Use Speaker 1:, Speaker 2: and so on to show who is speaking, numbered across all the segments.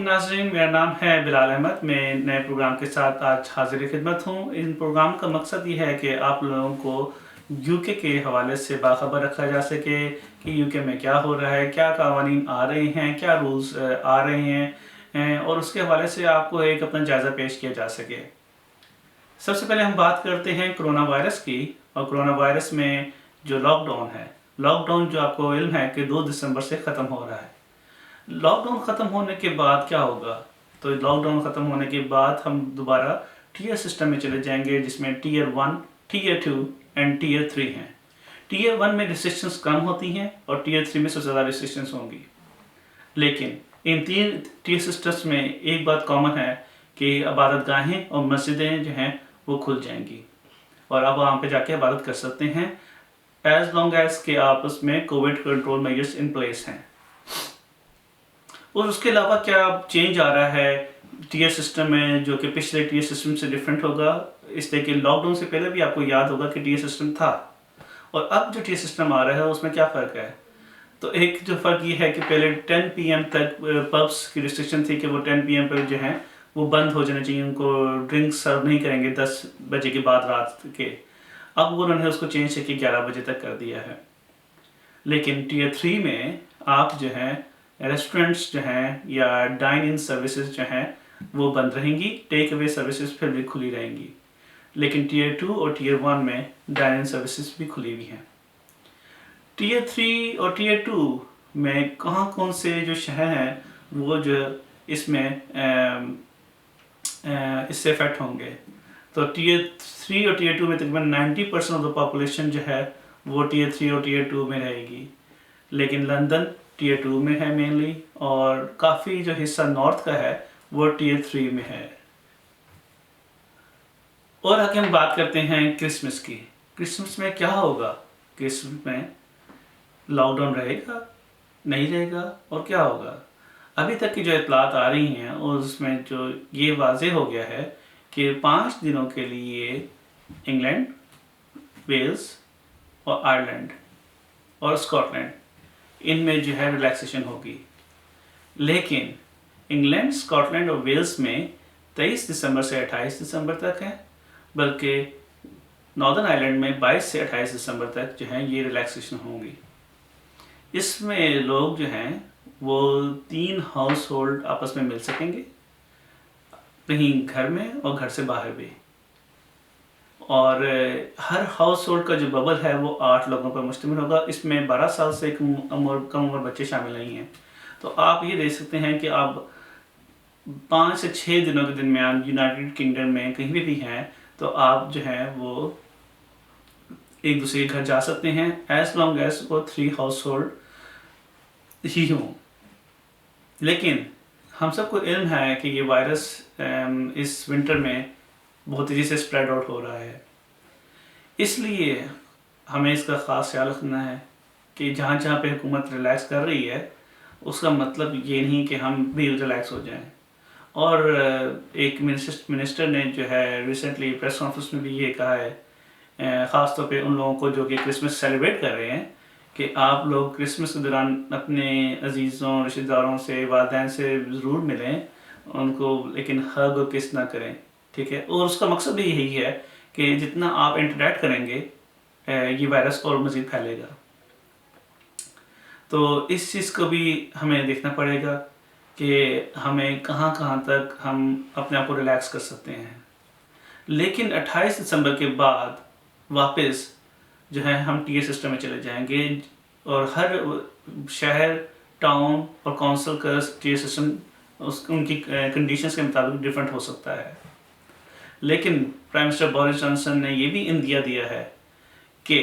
Speaker 1: नाज़रीन, मेरा नाम है बिलाल अहमद। मैं नए प्रोग्राम के साथ आज हाजिर खिदमत हूँ। इन प्रोग्राम का मकसद ये है कि आप लोगों को यूके के हवाले से बाखबर रखा जा सके कि यूके में क्या हो रहा है, क्या कानून आ रहे हैं, क्या रूल्स आ रहे हैं, और उसके हवाले से आपको एक अपना जायज़ा पेश किया जा सके। सबसे पहले हम बात करते हैं कोरोना वायरस की। और कोरोना वायरस में जो लॉकडाउन जो आपको इल्म है कि 2 दिसंबर से ख़त्म हो रहा है। लॉकडाउन ख़त्म होने के बाद क्या होगा? तो लॉकडाउन ख़त्म होने के बाद हम दोबारा टीयर सिस्टम में चले जाएंगे, जिसमें टीयर 1, टीयर 2 एंड टीयर 3 हैं। टीयर 1 में रिस्ट्रिक्शंस कम होती हैं और टीयर 3 में सबसे ज़्यादा रिस्ट्रिक्शंस होंगी। लेकिन इन 3 टीयर सिस्टम्स में एक बात कॉमन है कि इबादत गाहें और मस्जिदें जो हैं वो खुल जाएंगी और आप वहाँ पे जाके इबादत कर सकते हैं, एज लॉन्ग एज के आप उसमें Covid control measures in place हैं। और उसके अलावा क्या चेंज आ रहा है टीयर सिस्टम में, जो कि पिछले टीयर सिस्टम से डिफरेंट होगा, इसलिए कि लॉकडाउन से पहले भी आपको याद होगा कि टीयर सिस्टम था और अब जो टीयर सिस्टम आ रहा है उसमें क्या फ़र्क है? तो एक जो फ़र्क ये है कि पहले 10 PM तक पब्स की रिस्ट्रिक्शन थी कि वो 10 PM पर जो है वो बंद हो जाना चाहिए, उनको ड्रिंक्स सर्व नहीं करेंगे 10 बजे के बाद रात के। अब वो उन्होंने उसको चेंज करके 11 बजे तक कर दिया है। लेकिन टीयर 3 में आप जो है रेस्टोरेंट्स जो हैं या डाइन इन सर्विसेज जो हैं वो बंद रहेंगी, टेक अवे सर्विसेज फिर भी खुली रहेंगी। लेकिन टीयर 2 और टीयर 1 में डाइन इन सर्विसेज भी खुली हुई हैं। टीयर 3 और टीयर 2 में कौन से जो शहर हैं वो जो इसमें इससे अफेक्ट होंगे? तो टीयर 3 और टीयर 2 में तकरीबन 90% ऑफ द पॉपुलेशन जो है वो टीयर 3 और टीयर 2 में रहेगी। लेकिन लंदन टीयर 2 में है मेनली, और काफ़ी जो हिस्सा नॉर्थ का है वो टीयर 3 में है। और आगे हम बात करते हैं क्रिसमस की। क्रिसमस में क्या होगा? क्रिसमस में लॉकडाउन रहेगा, नहीं रहेगा, और क्या होगा? अभी तक की जो इतलात आ रही हैं और उसमें जो ये वाज़ेह हो गया है कि 5 दिनों के लिए इंग्लैंड, वेल्स और आयरलैंड और स्कॉटलैंड, इनमें जो है रिलैक्सेशन होगी। लेकिन इंग्लैंड, स्कॉटलैंड और वेल्स में 23 दिसंबर से 28 दिसंबर तक है, बल्कि नॉर्दर्न आयरलैंड में 22 से 28 दिसंबर तक जो है ये रिलैक्सेशन होंगी। इसमें लोग जो हैं वो 3 हाउस होल्ड आपस में मिल सकेंगे, कहीं घर में और घर से बाहर भी। और हर हाउस होल्ड का जो बबल है वो 8 लोगों पर मुश्तमिल होगा। इसमें 12 साल से कम उम्र बच्चे शामिल नहीं हैं। तो आप ये देख सकते हैं कि आप 5 से 6 दिनों के दरमियान यूनाइटेड किंगडम में कहीं भी हैं तो आप जो है वो एक दूसरे के घर जा सकते हैं, एज लॉन्ग एज वो 3 हाउस होल्ड ही हों। लेकिन हम सबको इल्म है कि ये वायरस इस विंटर में बहुत तेज़ी से स्प्रेड आउट हो रहा है। इसलिए हमें इसका ख़ास ख्याल रखना है कि जहाँ जहाँ पे हुकूमत रिलैक्स कर रही है उसका मतलब ये नहीं कि हम भी रिलैक्स हो जाएं। और एक मिनिस्टर ने जो है रिसेंटली प्रेस कॉन्फ्रेंस में भी ये कहा है, ख़ास तौर पे उन लोगों को जो कि क्रिसमस सेलिब्रेट कर रहे हैं, कि आप लोग क्रिसमस के दौरान अपने अजीज़ों, रिश्तेदारों से, वालिदैन से ज़रूर मिलें उनको, लेकिन हग और किस ना करें, ठीक है? और उसका मकसद भी यही है कि जितना आप इंटरैक्ट करेंगे ये वायरस और मज़ीद फैलेगा। तो इस चीज़ को भी हमें देखना पड़ेगा कि हमें कहाँ कहाँ तक हम अपने आप को रिलैक्स कर सकते हैं। लेकिन 28 दिसंबर के बाद वापस जो है हम टीयर सिस्टम में चले जाएंगे और हर शहर, टाउन और काउंसिल का टीयर सिस्टम उनकी कंडीशंस के मुताबिक डिफरेंट हो सकता है। लेकिन प्राइम मिनिस्टर बोरिस जॉनसन ने ये भी इंदिया दिया है कि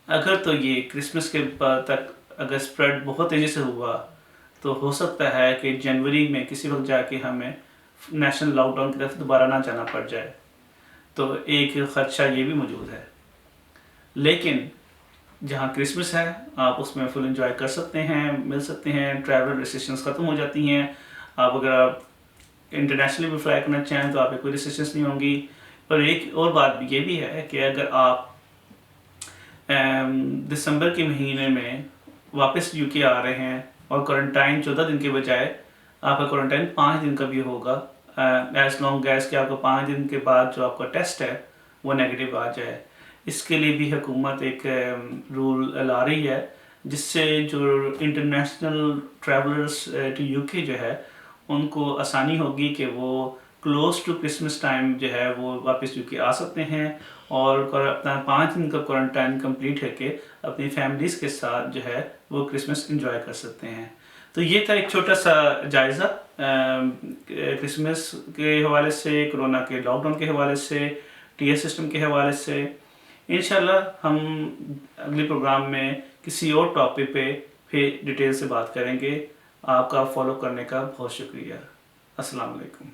Speaker 1: अगर तो ये क्रिसमस के बाद तक अगर स्प्रेड बहुत तेज़ी से हुआ तो हो सकता है कि जनवरी में किसी वक्त जाके हमें नेशनल लॉकडाउन की तरफ दोबारा ना जाना पड़ जाए। तो एक ख़दशा ये भी मौजूद है। लेकिन जहाँ क्रिसमस है आप उसमें फुल एंजॉय कर सकते हैं, मिल सकते हैं, ट्रैवल रिस्ट्रिक्शंस ख़त्म हो जाती हैं। आप अगर आप इंटरनेशनली भी फ्लाई करना चाहें तो आप पे कोई रिस्ट्रिक्शंस नहीं होंगी। पर एक और बात ये भी है कि अगर आप दिसंबर के महीने में वापस यूके आ रहे हैं और क्वारंटाइन 14 दिन के बजाय آپ کا کوارنٹائن 5 دن کا بھی ہوگا، ایز لانگ ایز کہ آپ کو 5 دن کے بعد جو آپ کا ٹیسٹ ہے وہ نیگیٹو آ جائے۔ اس کے لیے بھی حکومت ایک رول لا رہی ہے، جس سے جو انٹرنیشنل ٹریولرس ٹو یو کے جو ہے ان کو آسانی ہوگی کہ وہ کلوز ٹو کرسمس ٹائم جو ہے وہ واپس یو کے آ سکتے ہیں، اور اپنا 5 دن کا کوارنٹائن کمپلیٹ کر کے اپنی فیملیز کے ساتھ جو ہے وہ کرسمس انجوائے کر سکتے ہیں۔ تو یہ تھا ایک چھوٹا سا جائزہ کرسمس کے حوالے سے، کرونا کے لاک ڈاؤن کے حوالے سے، ٹی ایس سسٹم کے حوالے سے۔ انشاءاللہ ہم اگلے پروگرام میں کسی اور ٹاپک پہ پھر ڈیٹیل سے بات کریں گے۔ آپ کا فالو کرنے کا بہت شکریہ۔ السلام علیکم۔